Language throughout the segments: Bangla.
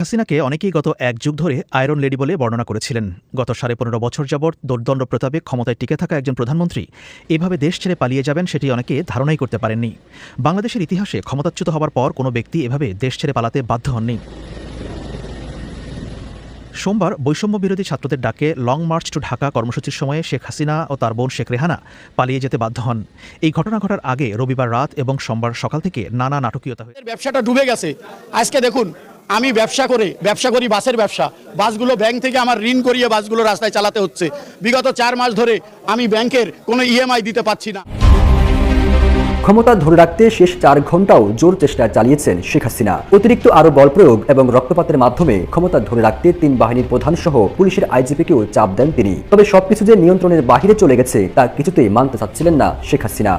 হাসিনাকে অনেকেই গত এক যুগ ধরে আয়রন লেডি বলে বর্ণনা করেছিলেন। গত ১৫.৫ বছর যাবৎ দোর্দণ্ড প্রতাপে ক্ষমতায় টিকে থাকা একজন প্রধানমন্ত্রী এভাবে দেশ ছেড়ে পালিয়ে যাবেন সেটি অনেকে ধারণাই করতে পারেননি। বাংলাদেশের ইতিহাসে ক্ষমতাচ্যুত হবার পর কোনো ব্যক্তি এভাবে দেশ ছেড়ে পালাতে বাধ্য হননি। সোমবার বৈষম্য বিরোধী ছাত্রদের ডাকে লং মার্চ টু ঢাকা কর্মসূচির সময়ে শেখ হাসিনা ও তার বোন শেখ রেহানা পালিয়ে যেতে বাধ্য হন। এই ঘটনা ঘটার আগে রবিবার রাত এবং সোমবার সকাল থেকে নানা নাটকীয়তা হয়েছে। ব্যবসাটা ডুবে গেছে। আজকে দেখুন, আমি ব্যবসা করি বাসের ব্যবসা। বাসগুলো ব্যাংক থেকে আমার ঋণ করিয়ে বাসগুলো রাস্তায় চালাতে হচ্ছে। বিগত 4 মাস ধরে আমি ব্যাংকের কোনো ইএমআই দিতে পারছি না। ক্ষমতা ধরে রাখতে শেষ 4 ঘন্টাও জোর চেষ্টা চালিয়েছেন শেখ হাসিনা। অতিরিক্ত আরো বল প্রয়োগ এবং রক্তপাতের মাধ্যমে ক্ষমতা ধরে রাখতে 3 বাহিনীর প্রধান সহ পুলিশের আইজিপিকেও চাপ দেন তিনি। তবে সবকিছু যে নিয়ন্ত্রণের বাহিরে চলে গেছে তা কিছুতেই মানতে চাচ্ছিলেন না শেখ হাসিনা।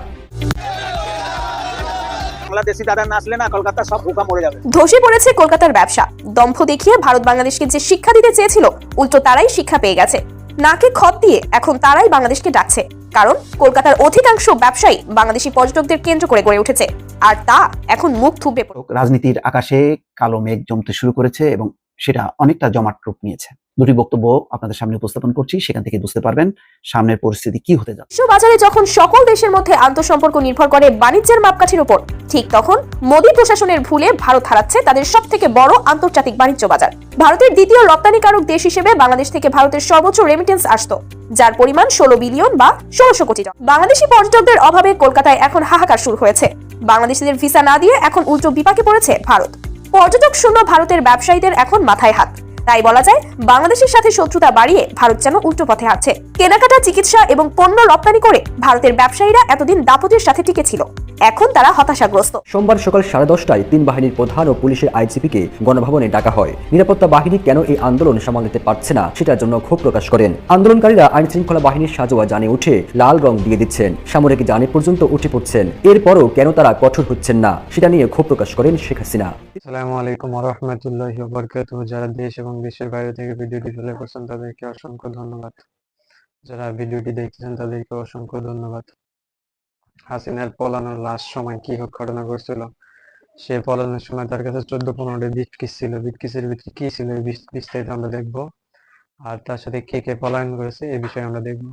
ধসে পড়েছে কলকাতার ব্যবসা। দম্ভ দেখিয়ে ভারত বাংলাদেশকে যে শিক্ষা দিতে চেয়েছিল, উল্টো তারাই শিক্ষা পেয়ে গেছে। নাকে খত দিয়ে এখন তারাই বাংলাদেশকে ডাকছে। কারণ কলকাতার অধিকাংশ ব্যবসায়ী বাংলাদেশি পর্যটকদের কেন্দ্র করে গড়ে উঠেছে, আর তা এখন মুখ থুবড়ে পড়ে। রাজনীতির আকাশে কালো মেঘ জমতে শুরু করেছে এবং সেটা অনেকটা জমাট রূপ নিয়েছে। দুটি বক্তব্য আপনাদের সামনে উপস্থাপন করছি, সেখান থেকে বুঝতে পারবেন সামনের পরিস্থিতি কি হতে যাচ্ছে। বিশ্ব বাজারে যখন সকল দেশের মধ্যে আন্তঃসম্পর্ক নির্ভর করে বাণিজ্যের মাপকাঠির উপর, ঠিক তখন মোদী প্রশাসনের ভুলে ভারত হারাচ্ছে তাদের সবথেকে বড় আন্তর্জাতিক বাণিজ্য বাজার। ভারতের দ্বিতীয় রপ্তানিকারক দেশ হিসেবে বাংলাদেশ থেকে ভারতের সর্বোচ্চ রেমিটেন্স আসতো, যার পরিমাণ 16 বিলিয়ন বা 1600 কোটি টাকা। বাংলাদেশি পর্যটকদের অভাবে কলকাতায় এখন হাহাকার শুরু হয়েছে। বাংলাদেশিদের ভিসা না দিয়ে এখন উল্টো বিপাকে পড়েছে ভারত। পর্যটক শূন্য ভারতের ব্যবসায়ীদের এখন মাথায় হাত। তাই বলা যায়, বাংলাদেশের সাথে শত্রুতা বাড়িয়ে ভারত যেন উল্টো পথে হাঁটছে। কেনাকাটা, চিকিৎসা এবং পণ্য রপ্তানি করে ভারতের ব্যবসায়ীরা এতদিন দাপটের সাথে টিকে ছিল, এখন তারা হতাশাগ্রস্ত। সোমবার সকাল 10:30টায় 3 বাহিনীর প্রধান ও পুলিশের আইজিপিকে গণভবনে ডাকা হয়। নিরাপত্তা বাহিনী কেন এই আন্দোলন সামাল দিতে পারছে না সেটার জন্য ক্ষোভ প্রকাশ করেন। আন্দোলনকারীরা আইন শৃঙ্খলা বাহিনীর সাজোয়া জানে উঠে লাল রং দিয়ে দিচ্ছেন, সামরিক জানে পর্যন্ত উঠে পড়ছেন। এরপরও কেন তারা কঠোর হচ্ছেন না সেটা নিয়ে ক্ষোভ প্রকাশ করেন শেখ হাসিনা। আসসালামু আলাইকুম ওয়া রাহমাতুল্লাহি ওয়া বারাকাতুহু। যারা দেশ এবং দেশের বাইরে থেকে ভিডিওটি ফলো করছেন তাদেরকে অসংখ্য ধন্যবাদ। যারা ভিডিওটি দেখছেন তাদেরকে অসংখ্য ধন্যবাদ। হাসিনার পলানোর লাস্ট সময় কি ঘটনা ঘটছিল, সে পলানোর সময় তার কাছে 14-15টি ব্রিফকেস ছিল। ব্রিফকেসের ভিতরে কি ছিল বিস্তারিত আমরা দেখবো, আর তার সাথে কে কে পলায়ন করেছে এই বিষয়ে আমরা দেখবো।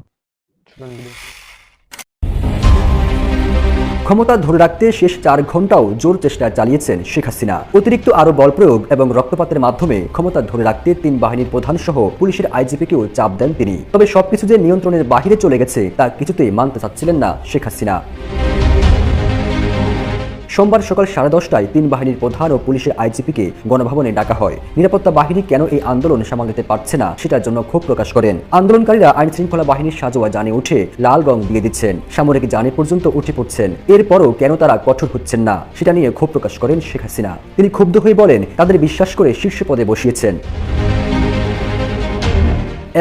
ক্ষমতা ধরে রাখতে শেষ 4 ঘন্টাও জোর চেষ্টা চালিয়েছেন শেখ হাসিনা। অতিরিক্ত আরো বল প্রয়োগ এবং রক্তপাতের মাধ্যমে ক্ষমতা ধরে রাখতে 3 বাহিনীর প্রধান সহ পুলিশের আইজিপিকেও চাপ দেন তিনি। তবে সবকিছু যে নিয়ন্ত্রণের বাহিরে চলে গেছে তা কিছুতেই মানতে চাচ্ছিলেন না শেখ হাসিনা। সোমবার সকাল 10:30টায় 3 বাহিনীর প্রধান ও পুলিশের আইজিপিকে গণভবনে ডাকা হয়। নিরাপত্তা বাহিনী কেন এই আন্দোলন সামাল দিতে পারছে না সেটার জন্য ক্ষোভ প্রকাশ করেন। আন্দোলনকারীরা আইন শৃঙ্খলা বাহিনীর সাজোয়া জানে উঠে লাল রং দিয়ে দিচ্ছেন, সামরিক জানে পর্যন্ত উঠে পড়ছেন। এরপরও কেন তারা কঠোর হচ্ছেন না সেটা নিয়ে ক্ষোভ প্রকাশ করেন শেখ হাসিনা। তিনি ক্ষুব্ধ হয়ে বলেন, তাদের বিশ্বাস করে শীর্ষ পদে বসিয়েছেন।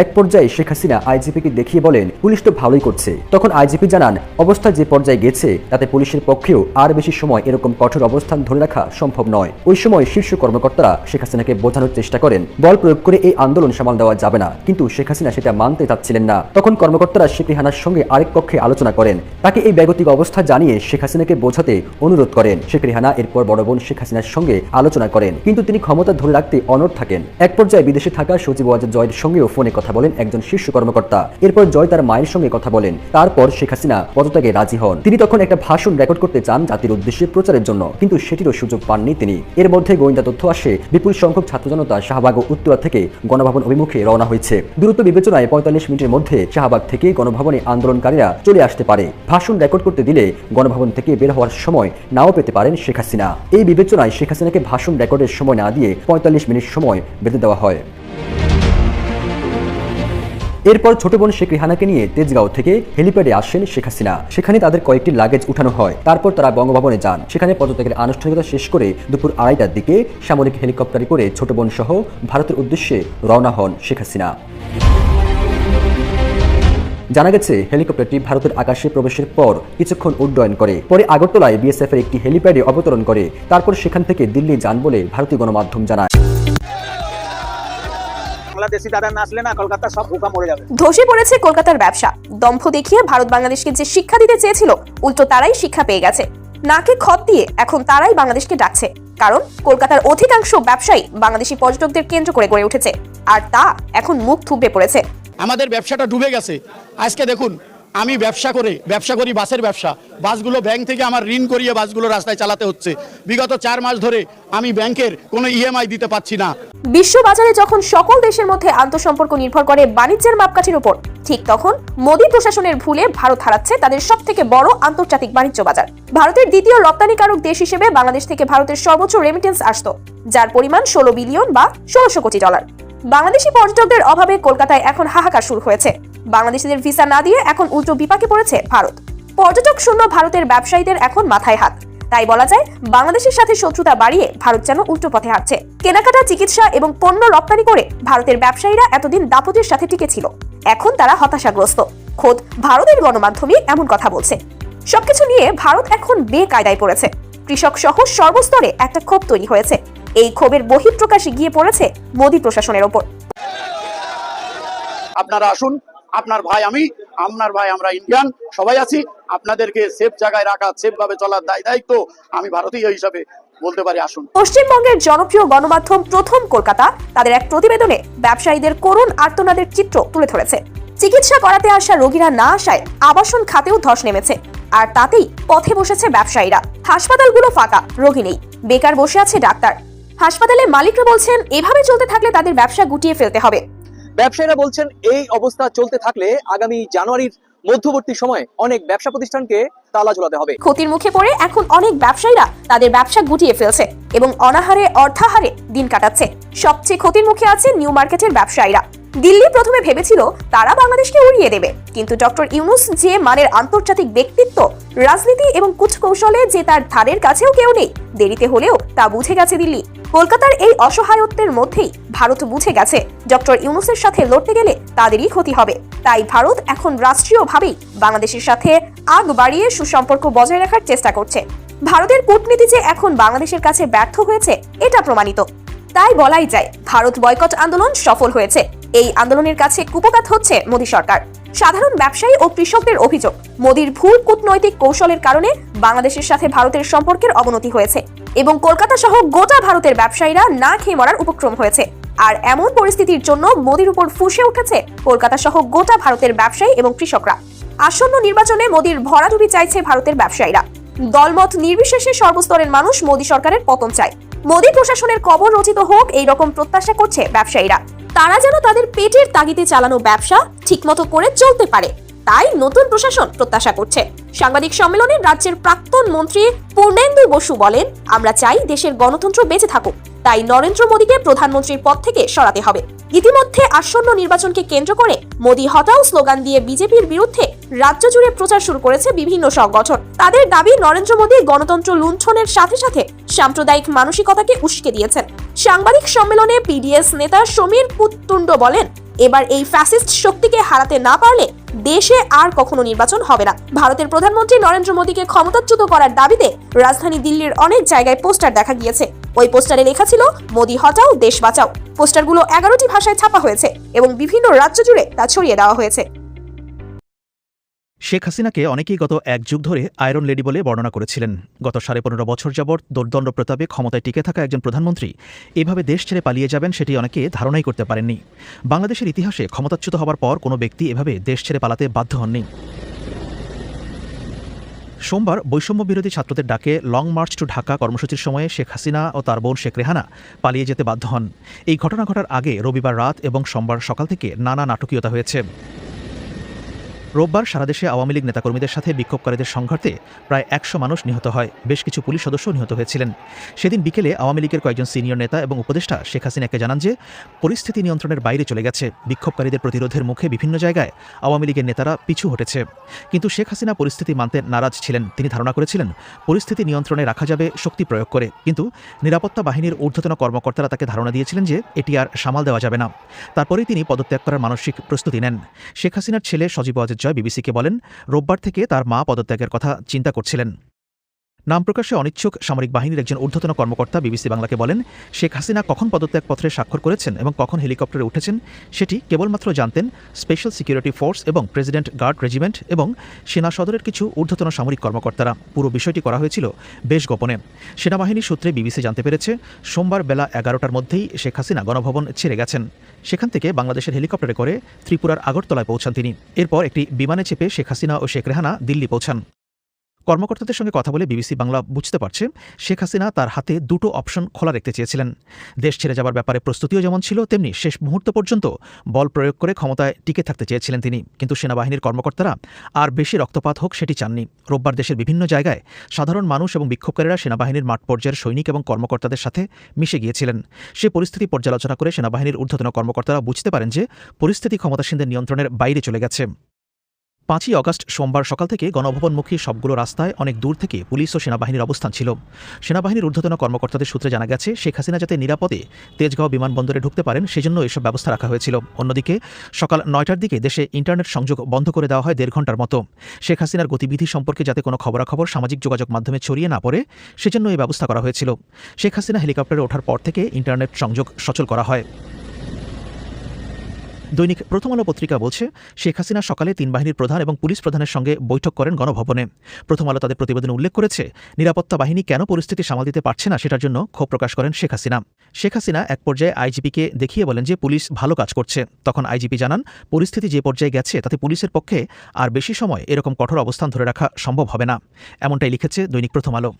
এক পর্যায়ে শেখ হাসিনা আইজিপিকে দেখিয়ে বলেন, পুলিশ তো ভালোই করছে। তখন আইজিপি জানান, অবস্থা যে পর্যায়ে গেছে তাতে পুলিশের পক্ষেও আর বেশি সময় এরকম কঠোর অবস্থান ধরে রাখা সম্ভব নয়। ওই সময় শীর্ষ কর্মকর্তারা শেখ হাসিনাকে বোঝানোর চেষ্টা করেন, বল প্রয়োগ করে এই আন্দোলন সামাল দেওয়া যাবে না, কিন্তু শেখ হাসিনা সেটা মানতে চাচ্ছিলেন না। তখন কর্মকর্তারা শেখ রেহানার সঙ্গে আরেক কক্ষে আলোচনা করেন, তাকে এই বেগতিক অবস্থা জানিয়ে শেখ হাসিনাকে বোঝাতে অনুরোধ করেন। শেখ রেহানা এরপর বড় বোন শেখ হাসিনার সঙ্গে আলোচনা করেন, কিন্তু তিনি ক্ষমতা ধরে রাখতে অনড় থাকেন। এক পর্যায়ে বিদেশে থাকা সচিব ওয়াজেদ জয়ের সঙ্গেও ফোনে কথা বলেন একজন শীর্ষ কর্মকর্তা। এরপর জয় তার মায়ের সঙ্গে কথা বলেন। তারপর শেখ হাসিনা পদত্যাগে রাজি হন। তিনি তখন একটা ভাষণ রেকর্ড করতে চান জাতির উদ্দেশ্যে প্রচারের জন্য, কিন্তু সেটিরও সুযোগ পাননি তিনি। এর মধ্যে গোয়েন্দা তথ্য আসে, বিপুল সংখ্যক ছাত্র জনতা শাহবাগ ও উত্তরা থেকে গণভবন অভিমুখে রওনা হয়েছে। দ্রুত বিবেচনায় 45 মিনিটের মধ্যে শাহবাগ থেকে গণভবনে আন্দোলনকারীরা চলে আসতে পারে। ভাষণ রেকর্ড করতে দিলে গণভবন থেকে বের হওয়ার সময় নাও পেতে পারেন শেখ হাসিনা। এই বিবেচনায় শেখ হাসিনাকে ভাষণ রেকর্ডের সময় না দিয়ে 45 মিনিট সময় বেঁধে দেওয়া হয়। এরপর ছোট বোন শেখ রেহানাকে নিয়ে তেজগাঁও থেকে হেলিপ্যাডে আসেন শেখ হাসিনা। সেখানে তাদের কয়েকটি লাগেজ উঠানো হয়। তারপর তারা বঙ্গভবনে যান। সেখানে পদত্যাগের আনুষ্ঠানিকতা শেষ করে দুপুর 2:30টার দিকে সামরিক হেলিকপ্টারে করে ছোট বোন সহ ভারতের উদ্দেশ্যে রওনা হন শেখ হাসিনা। জানা গেছে, হেলিকপ্টারটি ভারতের আকাশে প্রবেশের পর কিছুক্ষণ উড্ডয়ন করে, পরে আগরতলায় বিএসএফ এর একটি হেলিপ্যাডে অবতরণ করে। তারপর সেখান থেকে দিল্লি যান বলে ভারতীয় গণমাধ্যম জানায়। ধসে পড়েছে কলকাতার ব্যবসা। দম্ভ দেখিয়ে ভারত বাংলাদেশকে যে শিক্ষা দিতে চেয়েছিল, উল্টো তারাই শিক্ষা পেয়ে গেছে। নাকে খত দিয়ে এখন তারাই বাংলাদেশকে ডাকছে, কারণ কলকাতার অধিকাংশ ব্যবসায়ী বাংলাদেশি পর্যটকদের কেন্দ্র করে গড়ে উঠেছে, আর তা এখন মুখ থুবড়ে পড়েছে। আমাদের ব্যবসাটা ডুবে গেছে। আজকে দেখুন, আমি ব্যবসা করি বাসের ব্যবসা। বাসগুলো ব্যাংক থেকে আমার ঋণ করিয়ে বাসগুলো রাস্তায় চালাতে হচ্ছে। বিগত 4 মাস ধরে আমি ব্যাংকের কোনো ইএমআই দিতে পারছি না। বিশ্ববাজারে যখন সকল দেশের মধ্যে আন্তঃসম্পর্ক নির্ভর করে বাণিজ্যের মাপকাঠির উপর, ঠিক তখন মোদী প্রশাসনের ভুলে ভারত হারাচ্ছে তাদের সবথেকে বড় আন্তর্জাতিক বাণিজ্য বাজার। ভারতের দ্বিতীয় রপ্তানিকারক দেশ হিসেবে বাংলাদেশ থেকে ভারতের সর্বোচ্চ রেমিটেন্স আসতো, যার পরিমাণ 16 বিলিয়ন বা 1600 কোটি ডলার। বাংলাদেশি পর্যটকদের অভাবে কলকাতায় এখন হাহাকার শুরু হয়েছে। বাংলাদেশিদের ভিসা না দিয়ে এখন উল্টো বিপাকে পড়েছে ভারত। পর্যটক শূন্য ভারতের ব্যবসায়ীদের এখন মাথায় হাত। তাই বলা যায়, বাংলাদেশের সাথে শত্রুতা বাড়িয়ে ভারত যেন উল্টো পথে হাঁটছে। কেনাকাটা, চিকিৎসা এবং পণ্য রপ্তানি করে ভারতের ব্যবসায়ীরা এতদিন দাপটের সাথে টিকেছিল, এখন তারা হতাশাগ্রস্ত। খোদ ভারতের গণমাধ্যমে এমন কথা বলছে। সবকিছু নিয়ে ভারত এখন বেকায়দায় পড়েছে। কৃষক সহ সর্বস্তরে একটা ক্ষোভ তৈরি হয়েছে। এই ক্ষোভের বহিঃপ্রকাশে গিয়ে পড়েছে মোদী প্রশাসনের ওপর। আপনারা আসুন, আপনার ভাই আমি, আপনার ভাই আমরা ইন্ডিয়ান, সবাই আছি। আপনাদেরকে সেফ জায়গায় রাখা, সেফ ভাবে চলার দায়িত্ব আমি ভারতীয় হিসাবে বলতে পারি। আসুন। পশ্চিমবঙ্গের জনপ্রিয় গণমাধ্যম প্রথম কলকাতা তাদের এক প্রতিবেদনে ব্যবসায়ীদের করুণ আর্তনাদের চিত্র তুলে ধরেছে। চিকিৎসা করাতে আসা রোগীরা না আসায় আবাসন খাতেও ধস নেমেছে, আর তাতেই পথে বসেছে ব্যবসায়ীরা। হাসপাতালগুলো ফাঁকা, রোগী নেই, বেকার বসে আছে ডাক্তার। হাসপাতালের মালিকরা বলছেন, এভাবে চলতে থাকলে তাদের ব্যবসা গুটিয়ে ফেলতে হবে। ব্যবসায়ীরা বলছেন, এই অবস্থা চলতে থাকলে আগামী জানুয়ারির মধ্যবর্তী সময়ে অনেক ব্যবসা প্রতিষ্ঠানকে তালা ঝোলাতে হবে। ক্ষতির মুখে পড়ে এখন অনেক ব্যবসায়ীরা তাদের ব্যবসা গুটিয়ে ফেলছে এবং অনাহারে অর্থাহারে দিন কাটাচ্ছে। সবচেয়ে ক্ষতির মুখে আছে নিউ মার্কেটের ব্যবসায়ীরা। দিল্লি প্রথমে ভেবেছিল তারা বাংলাদেশকে উড়িয়ে দেবে, কিন্তু ডক্টর ইউনূস যে মানের আন্তর্জাতিক ব্যক্তিত্ব, রাজনীতি এবং কূটকৌশলে যে তার ধারের কাছেও কেউ নেই, দেরিতে হলেও তা বুঝে গেছে দিল্লি। কলকাতার এই অসহায়ত্বের মধ্যেই ভারত বুঝে গেছে ডক্টর ইউনূসের সাথে লড়তে গেলে তাদেরই ক্ষতি হবে। তাই ভারত এখন রাষ্ট্রীয়ভাবেই বাংলাদেশের সাথে আগ বাড়িয়ে সুসম্পর্ক বজায় রাখার চেষ্টা করছে। ভারতের কূটনীতি যে এখন বাংলাদেশের কাছে ব্যর্থ হয়েছে, এটা প্রমাণিত। তাই বলাই যায়, ভারত বয়কট আন্দোলন সফল হয়েছে। এই আন্দোলনের কাছে কুপকাত হচ্ছে মোদী সরকার। সাধারণ ব্যবসায়ী ও কৃষকদের অভিযোগ, মোদীর ভুল কূটনৈতিক কৌশলের কারণে বাংলাদেশের সাথে ভারতের সম্পর্কের অবনতি হয়েছে এবং কলকাতা সহ গোটা ভারতের ব্যবসায়ীরা না খেয়ে মরার উপক্রম হয়েছে। আর এমন পরিস্থিতির জন্য মোদীর উপর ফুঁসে উঠেছে কলকাতা সহ গোটা ভারতের ব্যবসায়ী এবং কৃষকরা। আসন্ন নির্বাচনে মোদীর ভরাডুবি চাইছে ভারতের ব্যবসায়ীরা। দলমত নির্বিশেষে সর্বস্তরের মানুষ মোদী সরকারের পতন চায়। মোদী প্রশাসনের কবর রচিত হোক, এই রকম প্রত্যাশা করছে ব্যবসায়ীরা। তারা যেন তাদের পেটের তাগিদে চালানো ব্যবসা ঠিকমতো করে চলতে পারে, তাই নতুন প্রশাসন প্রত্যাশা করছে। সাংবাদিক সম্মেলনে রাজ্যের প্রাক্তন মন্ত্রী পূর্ণেন্দু বসু বলেন, আমরা চাই দেশের গণতন্ত্র বেঁচে থাকুক, তাই নরেন্দ্র মোদীকে প্রধানমন্ত্রীর পদ থেকে সরাতে হবে। ইতিমধ্যে আসন্ন নির্বাচনকে কেন্দ্র করে মোদী হটাও স্লোগান দিয়ে বিজেপির বিরুদ্ধে রাজ্য জুড়ে প্রচার শুরু করেছে বিভিন্ন সংগঠন। তাদের দাবি, নরেন্দ্র মোদী গণতন্ত্র লুণ্ঠনের সাথে সাথে সাম্প্রদায়িক মানসিকতাকে উস্কে দিয়েছেন। সাংবাদিক সম্মেলনে পিডিএস নেতা সমীর পুততুণ্ড বলেন, এবার এই ফ্যাসিস্ট শক্তিকে হারাতে না পারলে দেশে আর কখনো নির্বাচন হবে না। ভারতের প্রধানমন্ত্রী নরেন্দ্র মোদীকে ক্ষমতাচ্যুত করার দাবিতে রাজধানী দিল্লির অনেক জায়গায় পোস্টার দেখা গিয়েছে। ওই পোস্টারে লেখা ছিল, মোদী হটাও, দেশ বাঁচাও। পোস্টারগুলো 11টি ভাষায় ছাপা হয়েছে এবং বিভিন্ন রাজ্য জুড়ে তা ছড়িয়ে দেওয়া হয়েছে। শেখ হাসিনাকে অনেকেই গত 1 যুগ ধরে আয়রন লেডি বলে বর্ণনা করেছিলেন। গত 15.5 বছর যাবৎ দুর্দণ্ড প্রতাপে ক্ষমতায় টিকে থাকা একজন প্রধানমন্ত্রী এভাবে দেশ ছেড়ে পালিয়ে যাবেন, সেটি অনেকে ধারণাই করতে পারেননি। বাংলাদেশের ইতিহাসে ক্ষমতাচ্যুত হবার পর কোনো ব্যক্তি এভাবে দেশ ছেড়ে পালাতে বাধ্য হননি। সোমবার বৈষম্য বিরোধী ছাত্রদের ডাকে লং মার্চ টু ঢাকা কর্মসূচির সময়ে শেখ হাসিনা ও তার বোন শেখ রেহানা পালিয়ে যেতে বাধ্য হন। এই ঘটনা ঘটার আগে রবিবার রাত এবং সোমবার সকাল থেকে নানা নাটকীয়তা হয়েছে। রোববার সারা দেশে আওয়ামী লীগ নেতাকর্মীদের সাথে বিক্ষোভকারীদের সংঘাতে প্রায় 100 মানুষ নিহত হয়, বেশ কিছু পুলিশ সদস্য নিহত হয়েছিলেন। সেদিন বিকেলে আওয়ামী লীগের কয়েকজন সিনিয়র নেতা এবং উপদেষ্টা শেখ হাসিনাকে জানান যে পরিস্থিতি নিয়ন্ত্রণের বাইরে চলে গেছে। বিক্ষোভকারীদের প্রতিরোধের মুখে বিভিন্ন জায়গায় আওয়ামী লীগের নেতারা পিছু হটেছে, কিন্তু শেখ হাসিনা পরিস্থিতি মানতে নারাজ ছিলেন। তিনি ধারণা করেছিলেন পরিস্থিতি নিয়ন্ত্রণে রাখা যাবে শক্তি প্রয়োগ করে, কিন্তু নিরাপত্তা বাহিনীর ঊর্ধ্বতন কর্মকর্তারা তাকে ধারণা দিয়েছিলেন যে এটি আর সামাল দেওয়া যাবে না। তারপরেই তিনি পদত্যাগ করার মানসিক প্রস্তুতি নেন। শেখ হাসিনার ছেলে সজীব ওয়াজেদ জয় বিবিসিকে বলেন, রোববার থেকে তার মা পদত্যাগের কথা চিন্তা করছিলেন। নাম প্রকাশে অনিচ্ছুক সামরিক বাহিনীর একজন ঊর্ধ্বতন কর্মকর্তা বিবিসি বাংলাকে বলেন, শেখ হাসিনা কখন পদত্যাগপত্রে স্বাক্ষর করেছেন এবং কখন হেলিকপ্টারে উঠেছেন সেটি কেবলমাত্র জানতেন স্পেশাল সিকিউরিটি ফোর্স এবং প্রেসিডেন্ট গার্ড রেজিমেন্ট এবং সেনা সদরের কিছু ঊর্ধ্বতন সামরিক কর্মকর্তারা। পুরো বিষয়টি করা হয়েছিল বেশ গোপনে। সেনাবাহিনীর সূত্রে বিবিসি জানতে পেরেছে, সোমবার বেলা 11টার মধ্যেই শেখ হাসিনা গণভবন ছেড়ে গেছেন। সেখান থেকে বাংলাদেশের হেলিকপ্টারে করে ত্রিপুরার আগরতলায় পৌঁছান তিনি। এরপর একটি বিমানে চেপে শেখ হাসিনা ও শেখ রেহানা দিল্লি পৌঁছান। কর্মকর্তাদের সঙ্গে কথা বলে বিবিসি বাংলা বুঝতে পারছে, শেখ হাসিনা তার হাতে দুটো অপশন খোলা রাখতে চেয়েছিলেন। দেশ ছেড়ে যাবার ব্যাপারে প্রস্তুতিও যেমন ছিল, তেমনি শেষ মুহূর্ত পর্যন্ত বল প্রয়োগ করে ক্ষমতায় টিকে থাকতে চেয়েছিলেন তিনি। কিন্তু সেনাবাহিনীর কর্মকর্তারা আর বেশি রক্তপাত হোক সেটি চাননি। রোববার দেশের বিভিন্ন জায়গায় সাধারণ মানুষ এবং বিক্ষোভকারীরা সেনাবাহিনীর মাঠ পর্যায়ের সৈনিক এবং কর্মকর্তাদের সাথে মিশে গিয়েছিলেন। সে পরিস্থিতি পর্যালোচনা করে সেনাবাহিনীর ঊর্ধ্বতন কর্মকর্তারা বুঝতে পারেন যে পরিস্থিতি ক্ষমতাসীনদের নিয়ন্ত্রণের বাইরে চলে গেছে। 5ই অগাস্ট সোমবার সকাল থেকে গণভবনমুখী সবগুলো রাস্তায় অনেক দূর থেকে পুলিশ ও সেনাবাহিনীর অবস্থান ছিল। সেনাবাহিনীর ঊর্ধ্বতন কর্মকর্তাদের সূত্রে জানা গেছে, শেখ হাসিনা যাতে নিরাপদে তেজগাঁও বিমানবন্দরে ঢুকতে পারেন সেজন্য এসব ব্যবস্থা রাখা হয়েছিল। অন্যদিকে সকাল 9টার দিকে দেশে ইন্টারনেট সংযোগ বন্ধ করে দেওয়া হয় 1.5 ঘণ্টার মতো। শেখ হাসিনার গতিবিধি সম্পর্কে যাতে কোনো খবরাখবর সামাজিক যোগাযোগ মাধ্যমে ছড়িয়ে না পড়ে সেজন্য এই ব্যবস্থা করা হয়েছিল। শেখ হাসিনা হেলিকপ্টারে ওঠার পর থেকে ইন্টারনেট সংযোগ সচল করা হয়। দৈনিক প্রথম আলো পত্রিকা বলছে, শেখ হাসিনা সকালে 3 বাহিনীর প্রধান এবং পুলিশ প্রধানের সঙ্গে বৈঠক করেন গণভবনে। প্রথম আলো তাদের প্রতিবেদনে উল্লেখ করেছে, নিরাপত্তা বাহিনী কেন পরিস্থিতি সামাল দিতে পারছে না সেটার জন্য ক্ষোভ প্রকাশ করেন শেখ হাসিনা। শেখ হাসিনা এক পর্যায়ে আইজিপিকে দেখিয়ে বলেন যে পুলিশ ভালো কাজ করছে। তখন আইজিপি জানান, পরিস্থিতি যে পর্যায়ে গেছে তাতে পুলিশের পক্ষে আর বেশি সময় এরকম কঠোর অবস্থান ধরে রাখা সম্ভব হবে না। এমনটাই লিখেছে দৈনিক প্রথম আলো।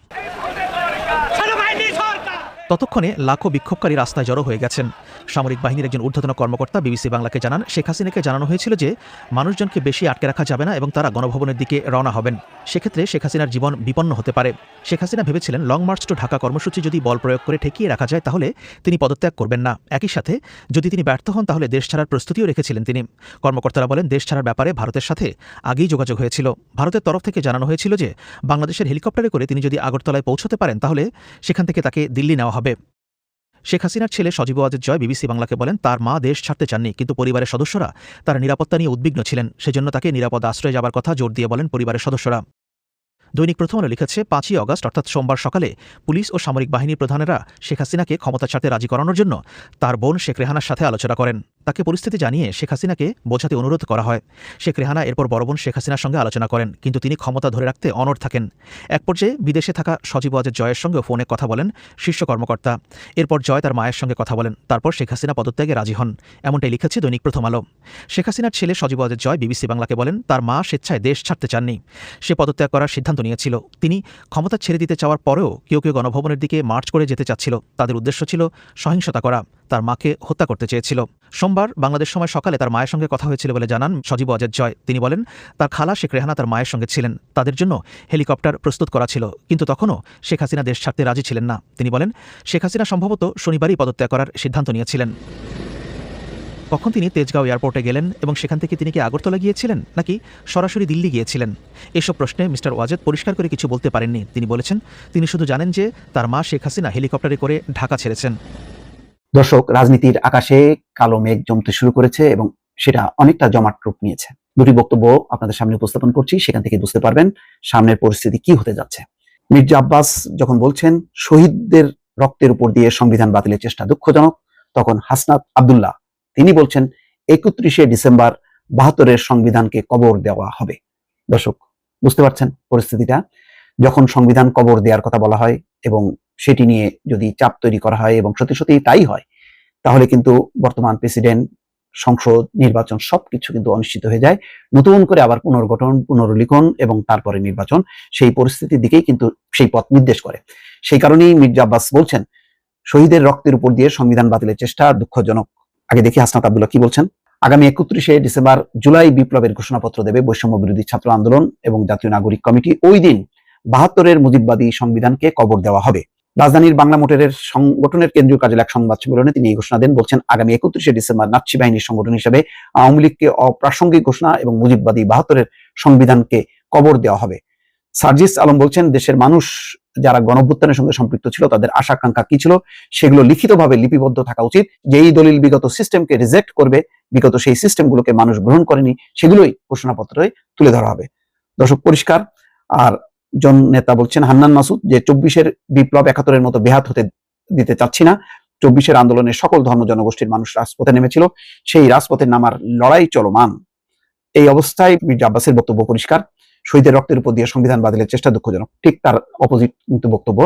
ততক্ষণে লাখো বিক্ষোভকারী রাস্তায় জড়ো হয়ে গেছেন। সামরিক বাহিনীর একজন ঊর্ধ্বতন কর্মকর্তা বিবিসি বাংলাকে জানান, শেখ হাসিনাকে জানানো হয়েছিল যে মানুষজনকে বেশি আটকে রাখা যাবে না এবং তারা গণভবনের দিকে রওনা হবেন। সেক্ষেত্রে শেখ হাসিনার জীবন বিপন্ন হতে পারে। শেখ হাসিনা ভেবেছিলেন লং মার্চ টু ঢাকা কর্মসূচি যদি বল প্রয়োগ করে ঠেকিয়ে রাখা যায় তাহলে তিনি পদত্যাগ করবেন না। একই সাথে যদি তিনি ব্যর্থ হন তাহলে দেশ ছাড়ার প্রস্তুতিও রেখেছিলেন তিনি। কর্মকর্তারা বলেন, দেশ ছাড়ার ব্যাপারে ভারতের সাথে আগেই যোগাযোগ হয়েছিল। ভারতের তরফ থেকে জানানো হয়েছিল যে বাংলাদেশের হেলিকপ্টারে করে তিনি যদি আগরতলায় পৌঁছতে পারেন তাহলে সেখান থেকে তাকে দিল্লি নেওয়া হবে। শেখ হাসিনার ছেলে সজীব ওয়াজেদ জয় বিবিসি বাংলাকে বলেন, তার মা দেশ ছাড়তে চাননি, কিন্তু পরিবারের সদস্যরা তার নিরাপত্তা নিয়ে উদ্বিগ্ন ছিলেন। সেজন্য তাকে নিরাপদ আশ্রয়ে যাবার কথা জোর দিয়ে বলেন পরিবারের সদস্যরা। দৈনিক প্রথম আলো লিখেছে, 5ই অগাস্ট অর্থাৎ সোমবার সকালে পুলিশ ও সামরিক বাহিনীর প্রধানেরা শেখ হাসিনাকে ক্ষমতা ছাড়তে রাজি করানোর জন্য তার বোন শেখ রেহানার সাথে আলোচনা করেন। তাকে পরিস্থিতি জানিয়ে শেখ হাসিনাকে বোঝাতে অনুরোধ করা হয়। শেখ রেহানা এরপর বড় বোন শেখ হাসিনার সঙ্গে আলোচনা করেন, কিন্তু তিনি ক্ষমতা ধরে রাখতে অনড় থাকেন। এক পর্যায়ে বিদেশে থাকা সজীব ওয়াজেদ জয়ের সঙ্গে ফোনে কথা বলেন শীর্ষ কর্মকর্তা। এরপর জয় তার মায়ের সঙ্গে কথা বলেন। তারপর শেখ হাসিনা পদত্যাগে রাজি হন। এমনটাই লিখেছে দৈনিক প্রথম আলো। শেখ হাসিনার ছেলে সজীব ওয়াজেদ জয় বিবিসি বাংলাকে বলেন, তার মা স্বেচ্ছায় দেশ ছাড়তে চাননি। সে পদত্যাগ করার সিদ্ধান্ত নিয়েছিল। তিনি ক্ষমতা ছেড়ে দিতে চাওয়ার পরেও কেউ কেউ গণভবনের দিকে মার্চ করে যেতে চাচ্ছিল। তাদের উদ্দেশ্য ছিল সহিংসতা করা, তার মাকে হত্যা করতে চেয়েছিল। সোমবার বাংলাদেশ সময় সকালে তার মায়ের সঙ্গে কথা হয়েছিল বলে জানান সজীব ওয়াজেদ জয়। তিনি বলেন, তার খালা শেখ রেহানা তার মায়ের সঙ্গে ছিলেন। তাদের জন্য হেলিকপ্টার প্রস্তুত করা ছিল, কিন্তু তখনও শেখ হাসিনা দেশ ছাড়তে রাজি ছিলেন না। তিনি বলেন, শেখ হাসিনা সম্ভবত শনিবারই পদত্যাগ করার সিদ্ধান্ত নিয়েছিলেন। কখন তিনি তেজগাঁও এয়ারপোর্টে গেলেন এবং সেখান থেকে তিনি কি আগরতলা গিয়েছিলেন নাকি সরাসরি দিল্লি গিয়েছিলেন, এসব প্রশ্নে মিস্টার ওয়াজেদ পরিষ্কার করে কিছু বলতে পারেননি। তিনি বলেছেন, তিনি শুধু জানেন যে তার মা শেখ হাসিনা হেলিকপ্টারে করে ঢাকা ছেড়েছেন। দর্শক, রাজনীতির আকাশে কালো মেঘ জমতে শুরু করেছে এবং সেটা অনেকটা জমাট রূপ নিয়েছে। দুটি বক্তব্য আপনাদের সামনে উপস্থাপন করছি, সেখান থেকে বুঝতে পারবেন সামনের পরিস্থিতি কি হতে যাচ্ছে। মির্জা আব্বাস যখন বলছেন শহীদদের রক্তের উপর দিয়ে সংবিধান বাতিলের চেষ্টা দুঃখজনক, তখন হাসনাত আব্দুল্লাহ তিনি বলছেন 31শে ডিসেম্বর 72-এর সংবিধানকে কবর দেওয়া হবে। দর্শক, বুঝতে পারছেন পরিস্থিতিটা। যখন সংবিধান কবর দেওয়ার কথা বলা হয় এবং সেটি নিয়ে যদি চাপ তৈরি করা হয় এবং সত্যি সত্যি তাই হয়, তাহলে কিন্তু বর্তমান প্রেসিডেন্ট, সংসদ, নির্বাচন সবকিছু কিন্তু অনিশ্চিত হয়ে যায়। নতুন করে আবার পুনর্গঠন, পুনর্লিখন এবং তারপরে নির্বাচন, সেই পরিস্থিতির দিকেই কিন্তু সেই পথ নির্দেশ করে। সেই কারণেই মির্জা আব্বাস বলছেন শহীদের রক্তের উপর দিয়ে সংবিধান বাতিলের চেষ্টা দুঃখজনক। আগে দেখি হাসনাত আব্দুল্লাহ কি বলছেন। আগামী 31শে ডিসেম্বর জুলাই বিপ্লবের ঘোষণাপত্র দেবে বৈষম্য বিরোধী ছাত্র আন্দোলন এবং জাতীয় নাগরিক কমিটি। ওই দিন 72-এর মুজিববাদী সংবিধানকে কবর দেওয়া হবে। রাজধানীর বাংলা মোটরের সংগঠনের কেন্দ্রীয় কার্যালয় এক সংবাদ সম্মেলনে তিনি এই ঘোষণা দেন। বলছেন, আগামী 31শে ডিসেম্বর নাৎসি বাহিনীর সংগঠন হিসেবে আওয়ামী লীগকে অপ্রাসঙ্গিক ঘোষণা এবং মুজিববাদী 72-এর সংবিধানকে কবর দেওয়া হবে। সার্জিস আলম বলছেন, দেশের মানুষ যারা গণঅভ্যুত্থানের সঙ্গে সম্পৃক্ত ছিল তাদের আশা আকাঙ্ক্ষা কি ছিল সেগুলো লিখিতভাবে লিপিবদ্ধ থাকা উচিত। যেই দলিল বিগত সিস্টেমকে রিজেক্ট করবে, বিগত সেই সিস্টেমগুলোকে মানুষ গ্রহণ করেনি, সেগুলোই ঘোষণাপত্রে তুলে ধরা হবে। দর্শক, পরিষ্কার। আর জন নেতা বলছেন হান্নান মাসুদ যে 24-এর বিপ্লব 71-এর মতো বেহাত হতে দিতে চাচ্ছি না। 24-এর আন্দোলনে সকল ধর্ম জনগোষ্ঠীর মানুষ রাজপথে নেমেছিল, সেই রাজপথে নামার লড়াই চলমান। এই অবস্থায় মির্জা আব্বাসের বক্তব্য পরিষ্কার, শহীদের রক্তের উপর দিয়ে সংবিধান বাতিলের চেষ্টা দুঃখজনক। ঠিক তার অপোজিট কিন্তু বক্তব্য,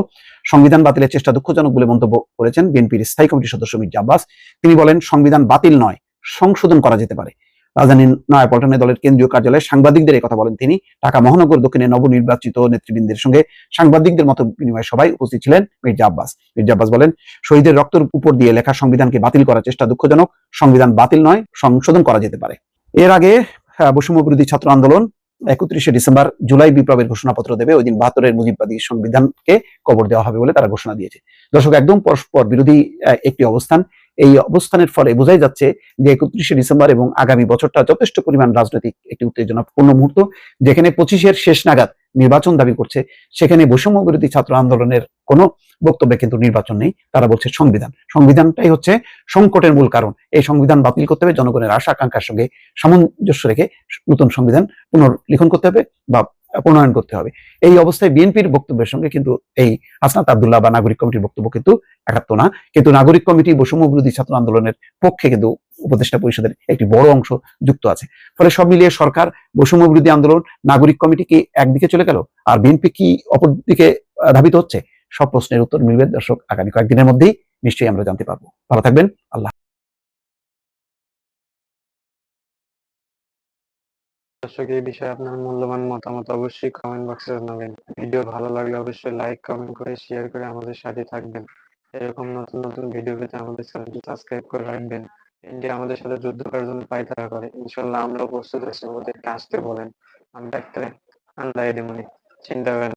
সংবিধান বাতিলের চেষ্টা দুঃখজনক বলে মন্তব্য করেছেন বিএনপির স্থায়ী কমিটির সদস্য মির্জা আব্বাস। তিনি বলেন সংবিধান বাতিল নয়, সংশোধন করা যেতে পারে। রাজধানীর নয়াপল্টনে দলের কেন্দ্রীয় কার্যালয়ে সাংবাদিকদের এই কথা বলেন তিনি। ঢাকা মহানগর দক্ষিণে নবনির্বাচিত নেতৃবৃন্দের সঙ্গে সাংবাদিকদের মত বিনিময় সভায় উপস্থিত ছিলেন মির্জা আব্বাস। মির্জা আব্বাস বলেন শহীদের রক্তের উপর দিয়ে লেখা সংবিধানকে বাতিল করার চেষ্টা দুঃখজনক, সংবিধান বাতিল নয়, সংশোধন করা যেতে পারে। এর আগে বৈষম্য বিরোধী ছাত্র আন্দোলন 31শে ডিসেম্বর জুলাই বিপ্লবের ঘোষণাপত্র দেবে। ওই দিন 72-এর মুজিববাদী সংবিধানকে কবর দেওয়া হবে বলে তারা ঘোষণা দিয়েছে। দর্শক, একদম পরস্পর বিরোধী একটি অবস্থান। এই অবস্থানের ফলে বোঝাই যাচ্ছে যে 31শে ডিসেম্বর এবং আগামী বছরটা যথেষ্ট পরিমাণ রাজনৈতিক একটি উত্তেজনাপূর্ণ মুহূর্ত। যেখানে 25-এর শেষ নাগাদ নির্বাচন দাবি করছে, সেখানে বৈষম্য বিরোধী ছাত্র আন্দোলনের কোনো বক্তব্যে কিন্তু নির্বাচন নেই। তারা বলছে সংবিধানটাই হচ্ছে সংকটের মূল কারণ। এই সংবিধান বাতিল করতে হবে, জনগণের আশা আকাঙ্ক্ষার সঙ্গে সামঞ্জস্য রেখে নতুন সংবিধান পুনর্লিখন করতে হবে বা প্রণয়ন করতে হবে। এই অবস্থায় বিএনপির বক্তব্যের সঙ্গে কিন্তু এই হাসনাত আব্দুল্লাহ বা নাগরিক কমিটির বক্তব্য কিন্তু একাত্ম না। কিন্তু নাগরিক কমিটি বৈষম্য বিরোধী ছাত্র আন্দোলনের পক্ষে কিন্তু উপদেষ্টা পরিষদের একটি বড় অংশ যুক্ত আছে। ফলে সব মিলিয়ে সরকার, বৈষম্য বিরোধী আন্দোলন, নাগরিক কমিটি কি একদিকে চলে গেল আর বিএনপি কি অপর দিকে ধাবিত হচ্ছে? সব প্রশ্নের উত্তর মিলবে দর্শক আগামী কয়েকদিনের মধ্যেই নিশ্চয়ই আমরা জানতে পারবো। ভালো থাকবেন। আল্লাহ। দর্শক, এই বিষয়ে আপনার মূল্যবান মতামত অবশ্যই কমেন্ট বক্সে জানাবেন। ভিডিও ভালো লাগলে অবশ্যই লাইক, কমেন্ট করে শেয়ার করে আমাদের সাথে থাকবেন। এরকম নতুন নতুন ভিডিও পেতে আমাদের চ্যানেলটি সাবস্ক্রাইব করে রাখবেন। ইন্ডিয়া আমাদের সাথে যুদ্ধ করার জন্য পায়তারা করে, ইনশাল্লাহ আমরাও প্রস্তুত আছি। ওদেরকে আসতে বলেন, আমরা একটা আন্দায় দেবনি, চিন্তা করেন।